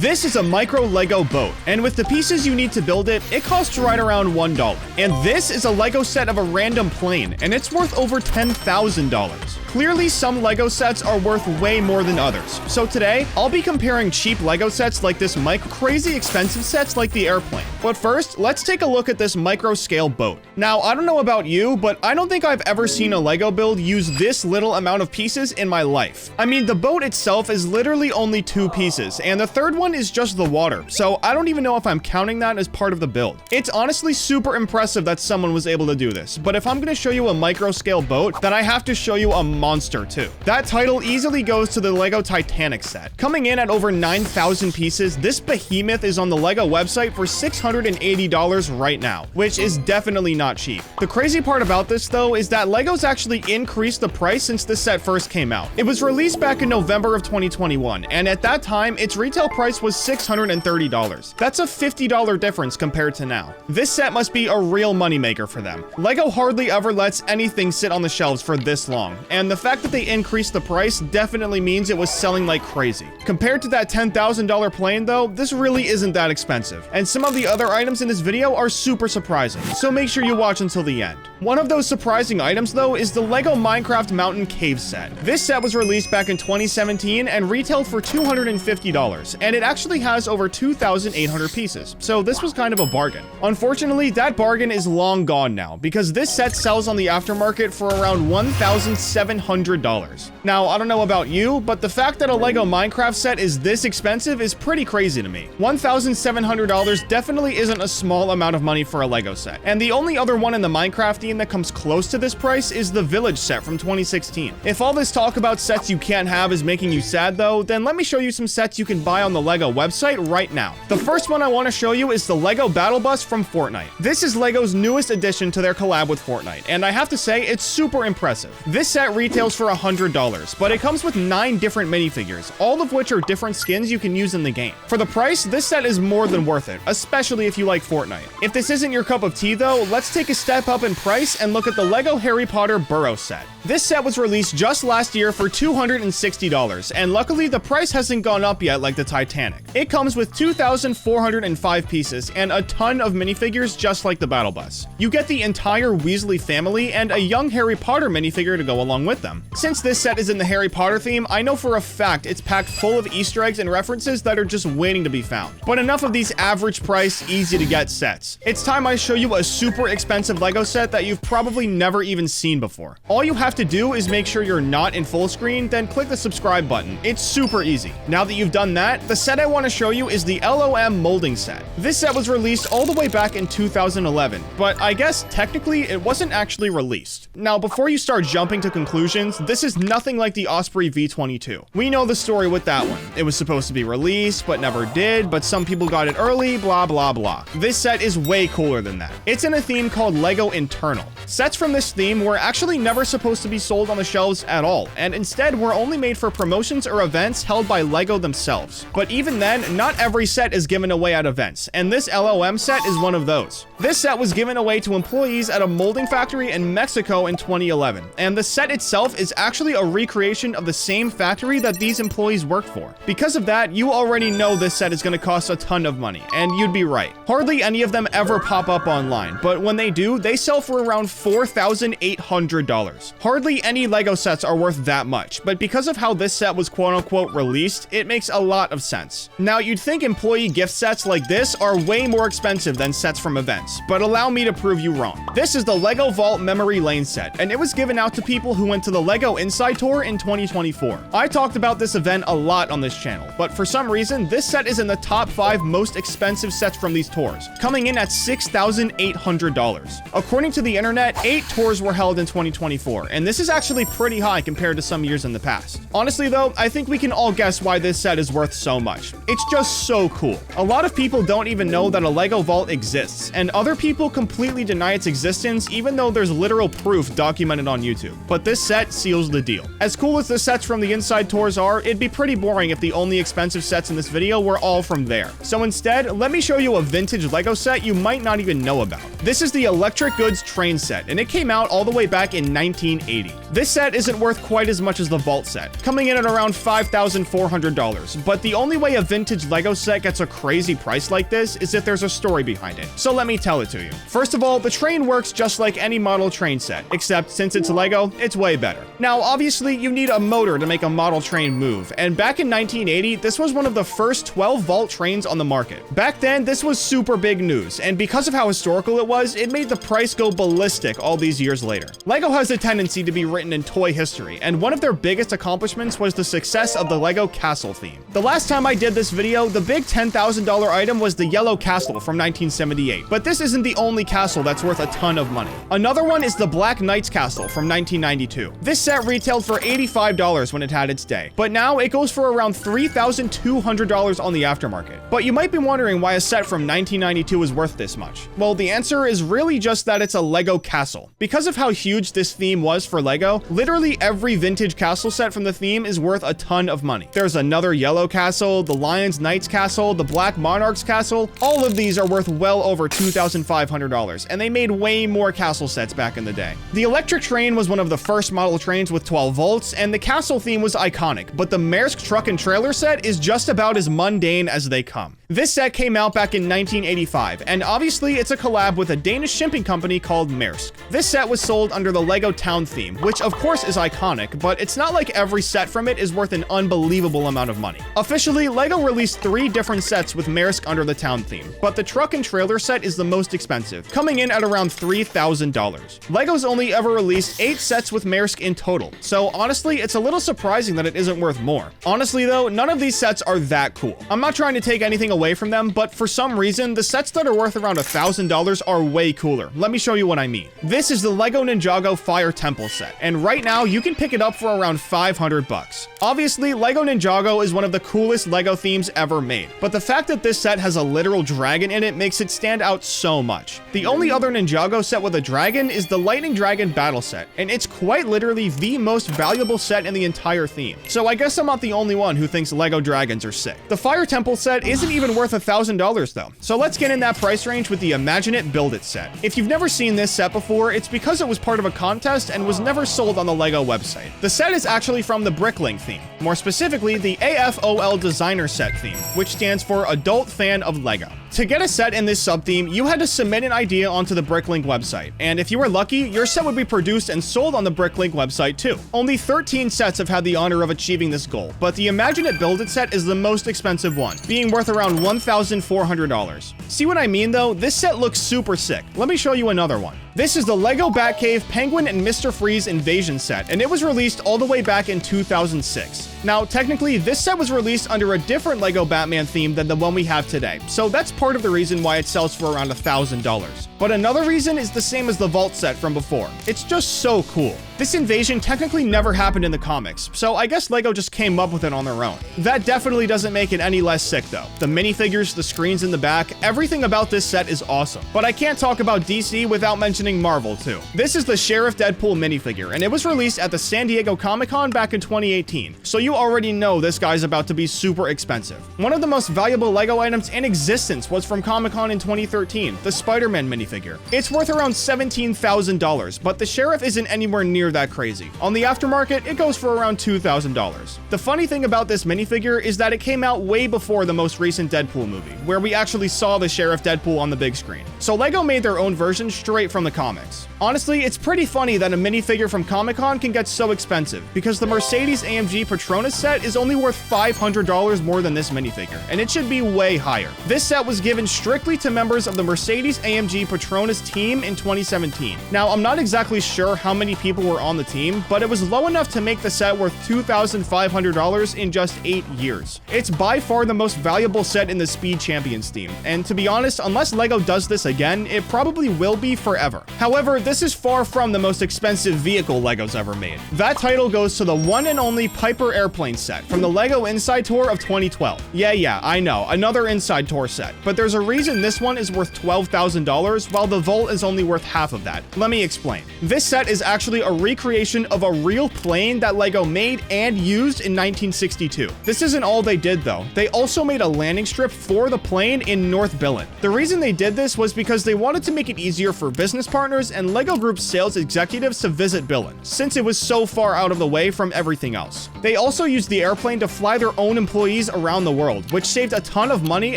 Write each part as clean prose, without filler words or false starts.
This is a micro Lego boat, and with the pieces you need to build it, it costs right around $1. And this is a Lego set of a random plane, and it's worth over $10,000. Clearly, some Lego sets are worth way more than others. So today, I'll be comparing cheap Lego sets like this crazy expensive sets like the airplane. But first, let's take a look at this micro scale boat. Now, I don't know about you, but I don't think I've ever seen a Lego build use this little amount of pieces in my life. I mean, the boat itself is literally only 2 pieces, and the third one is just the water, so I don't even know if I'm counting that as part of the build. It's honestly super impressive that someone was able to do this, but if I'm going to show you a micro scale boat, then I have to show you a monster too. That title easily goes to the Lego Titanic set. Coming in at over 9,000 pieces, this behemoth is on the Lego website for $680 right now, which is definitely not cheap. The crazy part about this though is that Lego's actually increased the price since this set first came out. It was released back in November of 2021, and at that time, its retail price was $630. That's a $50 difference compared to now. This set must be a real moneymaker for them. Lego hardly ever lets anything sit on the shelves for this long, and the fact that they increased the price definitely means it was selling like crazy. Compared to that $10,000 plane though, this really isn't that expensive, and some of the other items in this video are super surprising, so make sure you watch until the end. One of those surprising items though is the Lego Minecraft Mountain Cave set. This set was released back in 2017 and retailed for $250, and it actually has over 2,800 pieces, so this was kind of a bargain. Unfortunately, that bargain is long gone now, because this set sells on the aftermarket for around $1,700. Now, I don't know about you, but the fact that a Lego Minecraft set is this expensive is pretty crazy to me. $1,700 definitely isn't a small amount of money for a Lego set, and the only other one in the Minecraft theme that comes close to this price is the Village set from 2016. If all this talk about sets you can't have is making you sad though, then let me show you some sets you can buy on the Lego website right now. The first one I want to show you is the Lego Battle Bus from Fortnite. This is Lego's newest addition to their collab with Fortnite, and I have to say it's super impressive. This set retails for $100, but it comes with 9 different minifigures, all of which are different skins you can use in the game. For the price, this set is more than worth it, especially if you like Fortnite. If this isn't your cup of tea though, let's take a step up in price and look at the Lego Harry Potter Burrow set. This set was released just last year for $260, and luckily the price hasn't gone up yet like the Titanic. It comes with 2,405 pieces and a ton of minifigures just like the Battle Bus. You get the entire Weasley family and a young Harry Potter minifigure to go along with them. Since this set is in the Harry Potter theme, I know for a fact it's packed full of Easter eggs and references that are just waiting to be found. But enough of these average price, easy to get sets. It's time I show you a super expensive Lego set that you've probably never even seen before. All you have to do is make sure you're not in full screen, then click the subscribe button. It's super easy. Now that you've done that, the set I want to show you is the LOM molding set. This set was released all the way back in 2011, but I guess technically it wasn't actually released. Now, before you start jumping to conclusions, this is nothing like the Osprey V22. We know the story with that one. It was supposed to be released, but never did, but some people got it early, blah blah blah. This set is way cooler than that. It's in a theme called Lego Internal. Sets from this theme were actually never supposed to be sold on the shelves at all, and instead were only made for promotions or events held by Lego themselves. But even then, not every set is given away at events, and this LOM set is one of those. This set was given away to employees at a molding factory in Mexico in 2011, and the set itself is actually a recreation of the same factory that these employees worked for. Because of that, you already know this set is going to cost a ton of money, and you'd be right. Hardly any of them ever pop up online, but when they do, they sell for around $4,800. Hardly any Lego sets are worth that much, but because of how this set was quote-unquote released, it makes a lot of sense. Now, you'd think employee gift sets like this are way more expensive than sets from events, but allow me to prove you wrong. This is the Lego Vault Memory Lane set, and it was given out to people who went to the Lego Inside Tour in 2024. I talked about this event a lot on this channel, but for some reason, this set is in the top 5 most expensive sets from these tours, coming in at $6,800. According to the internet, 8 tours were held in 2024, and this is actually pretty high compared to some years in the past. Honestly though, I think we can all guess why this set is worth so much. It's just so cool. A lot of people don't even know that a Lego vault exists, and other people completely deny its existence even though there's literal proof documented on YouTube. But this set seals the deal. As cool as the sets from the inside tours are, it'd be pretty boring if the only expensive sets in this video were all from there. So instead, let me show you a vintage Lego set you might not even know about. This is the Electric Goods train set, and it came out all the way back in 1980. 1980. This set isn't worth quite as much as the Vault set, coming in at around $5,400, but the only way a vintage LEGO set gets a crazy price like this is if there's a story behind it. So let me tell it to you. First of all, the train works just like any model train set, except since it's LEGO, it's way better. Now, obviously, you need a motor to make a model train move, and back in 1980, this was one of the first 12-volt trains on the market. Back then, this was super big news, and because of how historical it was, it made the price go ballistic all these years later. LEGO has a tendency to be written in toy history, and one of their biggest accomplishments was the success of the LEGO castle theme. The last time I did this video, the big $10,000 item was the yellow castle from 1978, but this isn't the only castle that's worth a ton of money. Another one is the Black Knight's castle from 1992. This set retailed for $85 when it had its day, but now it goes for around $3,200 on the aftermarket. But you might be wondering why a set from 1992 is worth this much. Well, the answer is really just that it's a LEGO castle. Because of how huge this theme was for LEGO, literally every vintage castle set from the theme is worth a ton of money. There's another yellow castle, the Lion's Knights castle, the Black Monarch's castle. All of these are worth well over $2,500, and they made way more castle sets back in the day. The electric train was one of the first model trains with 12 volts, and the castle theme was iconic, but the Maersk truck and trailer set is just about as mundane as they come. This set came out back in 1985, and obviously it's a collab with a Danish shipping company called Maersk. This set was sold under the LEGO Town theme, which of course is iconic, but it's not like every set from it is worth an unbelievable amount of money. Officially, LEGO released 3 different sets with Maersk under the Town theme, but the truck and trailer set is the most expensive, coming in at around $3,000. LEGO's only ever released 8 sets with Maersk in total, so honestly, it's a little surprising that it isn't worth more. Honestly though, none of these sets are that cool. I'm not trying to take anything away from them, but for some reason, the sets that are worth around $1,000 are way cooler. Let me show you what I mean. This is the LEGO Ninjago Fire Temple set, and right now you can pick it up for around 500 bucks. Obviously, LEGO Ninjago is one of the coolest LEGO themes ever made, but the fact that this set has a literal dragon in it makes it stand out so much. The only other Ninjago set with a dragon is the Lightning Dragon Battle set, and it's quite literally the most valuable set in the entire theme. So I guess I'm not the only one who thinks LEGO dragons are sick. The Fire Temple set isn't even worth $1,000 though, so let's get in that price range with the Imagine It Build It set. If you've never seen this set before, it's because it was part of a contest and was never sold on the LEGO website. The set is actually from the Bricklink theme, more specifically the AFOL Designer Set theme, which stands for Adult Fan of LEGO. To get a set in this sub-theme, you had to submit an idea onto the Bricklink website, and if you were lucky, your set would be produced and sold on the Bricklink website too. Only 13 sets have had the honor of achieving this goal, but the Imagine It Build It set is the most expensive one, being worth around $1,400. See what I mean though? This set looks super sick. Let me show you another one. This is the LEGO Batcave Penguin and Mr. Freeze Invasion set, and it was released all the way back in 2006. Now, technically, this set was released under a different LEGO Batman theme than the one we have today, so that's part of the reason why it sells for around $1,000. But another reason is the same as the Vault set from before. It's just so cool. This invasion technically never happened in the comics, so I guess LEGO just came up with it on their own. That definitely doesn't make it any less sick though. The minifigures, the screens in the back, everything about this set is awesome. But I can't talk about DC without mentioning Marvel too. This is the Sheriff Deadpool minifigure, and it was released at the San Diego Comic-Con back in 2018, so you already know this guy's about to be super expensive. One of the most valuable LEGO items in existence was from Comic-Con in 2013, the Spider-Man minifigure. It's worth around $17,000, but the Sheriff isn't anywhere near that crazy. On the aftermarket, it goes for around $2,000. The funny thing about this minifigure is that it came out way before the most recent Deadpool movie, where we actually saw the Sheriff Deadpool on the big screen. So LEGO made their own version straight from the comics. Honestly, it's pretty funny that a minifigure from Comic-Con can get so expensive, because the Mercedes-AMG Patronus set is only worth $500 more than this minifigure, and it should be way higher. This set was given strictly to members of the Mercedes-AMG Patronus team in 2017. Now, I'm not exactly sure how many people were on the team, but it was low enough to make the set worth $2,500 in just 8 years. It's by far the most valuable set in the Speed Champions theme, and to be honest, unless LEGO does this again, it probably will be forever. However, this is far from the most expensive vehicle LEGO's ever made. That title goes to the one and only Piper Air airplane set from the LEGO Inside Tour of 2012. Yeah, I know, another Inside Tour set. But there's a reason this one is worth $12,000 while the Volt is only worth half of that. Let me explain. This set is actually a recreation of a real plane that LEGO made and used in 1962. This isn't all they did though. They also made a landing strip for the plane in North Billund. The reason they did this was because they wanted to make it easier for business partners and LEGO Group's sales executives to visit Billund, since it was so far out of the way from everything else. They also used the airplane to fly their own employees around the world, which saved a ton of money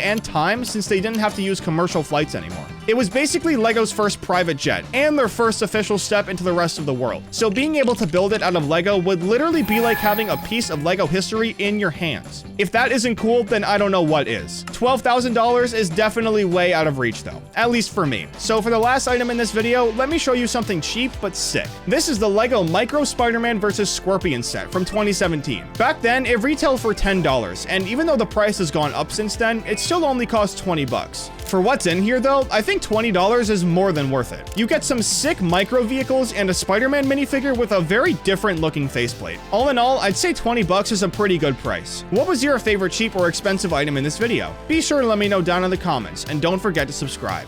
and time since they didn't have to use commercial flights anymore. It was basically LEGO's first private jet, and their first official step into the rest of the world. So being able to build it out of LEGO would literally be like having a piece of LEGO history in your hands. If that isn't cool, then I don't know what is. $12,000 is definitely way out of reach though, at least for me. So for the last item in this video, let me show you something cheap but sick. This is the LEGO Micro Spider-Man vs. Scorpion set from 2017. Back then, it retailed for $10, and even though the price has gone up since then, it still only cost 20 bucks. For what's in here though, I think $20 is more than worth it. You get some sick micro vehicles and a Spider-Man minifigure with a very different looking faceplate. All in all, I'd say 20 bucks is a pretty good price. What was your favorite cheap or expensive item in this video? Be sure to let me know down in the comments, and don't forget to subscribe.